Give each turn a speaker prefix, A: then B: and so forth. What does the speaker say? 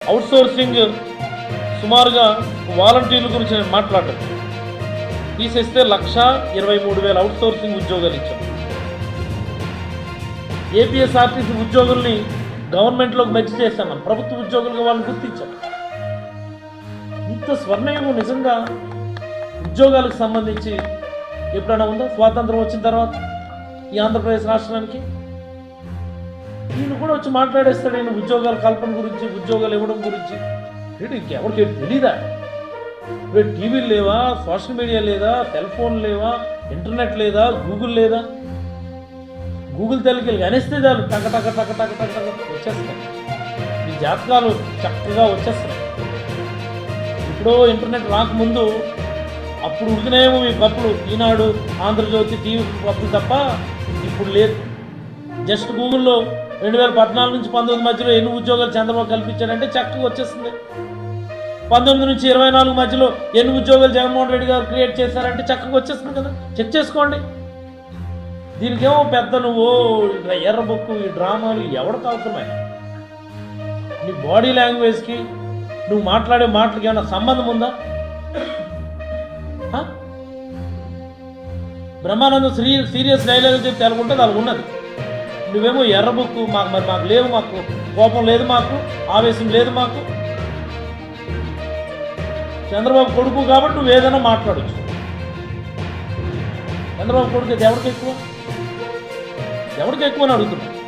A: Outsourcing సుమారుగా వాలంటీర్ల గురించి నేను మాట్లాడటం తీసేస్తే 1,23,000 అవుట్సోర్సింగ్ ఉద్యోగాలు ఇచ్చాం. ఏపీఎస్ఆర్టీసీ ఉద్యోగుల్ని గవర్నమెంట్లోకి మెర్జ్ చేశాం, మనం ప్రభుత్వ ఉద్యోగులుగా వాళ్ళని గుర్తించాం. ఇంత స్వర్ణయుగం నిజంగా ఉద్యోగాలకు సంబంధించి ఎప్పుడైనా ఉందా స్వాతంత్రం వచ్చిన తర్వాత ఈ ఆంధ్రప్రదేశ్ రాష్ట్రానికి? ఈయన కూడా వచ్చి మాట్లాడేస్తాడు ఈయన ఉద్యోగాల కల్పన గురించి, ఉద్యోగాలు ఇవ్వడం గురించి. ఇంకెవరికి తెలీదా? ఇప్పుడు టీవీలు లేవా, సోషల్ మీడియా లేదా, సెల్ ఫోన్ లేవా, ఇంటర్నెట్ లేదా, గూగుల్ లేదా? గూగుల్ తెలుగుకి అనేస్తే చాలు టక టక టక టక టక టక వచ్చేస్తాయి, ఈ జాతకాలు చక్కగా వచ్చేస్తాయి. ఇప్పుడు ఇంటర్నెట్ రాకముందు అప్పుడు ఉడికినేమో మీ కప్పులు, ఈనాడు, ఆంధ్రజ్యోతి, టీవీ కప్పులు తప్ప ఇప్పుడు లేదు. జస్ట్ గూగుల్లో 2014 నుంచి 19 మధ్యలో ఎన్ని ఉద్యోగాలు చంద్రబాబు కల్పించాడంటే చక్కగా వచ్చేస్తుంది. 19 నుంచి 24 మధ్యలో ఎన్ని ఉద్యోగాలు జగన్మోహన్ రెడ్డి గారు క్రియేట్ చేశారంటే చక్కగా వచ్చేస్తుంది కదా, చెక్ చేసుకోండి. దీనికేమో పెద్ద నువ్వు ఎర్ర బుక్కు, ఈ డ్రామాలు ఎవరికి అవసరమే? నీ బాడీ లాంగ్వేజ్కి నువ్వు మాట్లాడే మాటలకి ఏమైనా సంబంధం ఉందా? బ్రహ్మానందం సీరియస్ డైలాగ్ చెప్తే అనుకుంటే దానికి ఉన్నది. నువ్వేమో ఎర్ర బుక్కు, మాకు లేవు, మాకు కోపం లేదు, మాకు ఆవేశం లేదు. మాకు చంద్రబాబు కొడుకు కాబట్టి నువ్వు ఏదైనా మాట్లాడచ్చు. చంద్రబాబు కొడుకు ఎవరికి ఎక్కువ అని అడుగుతున్నావు.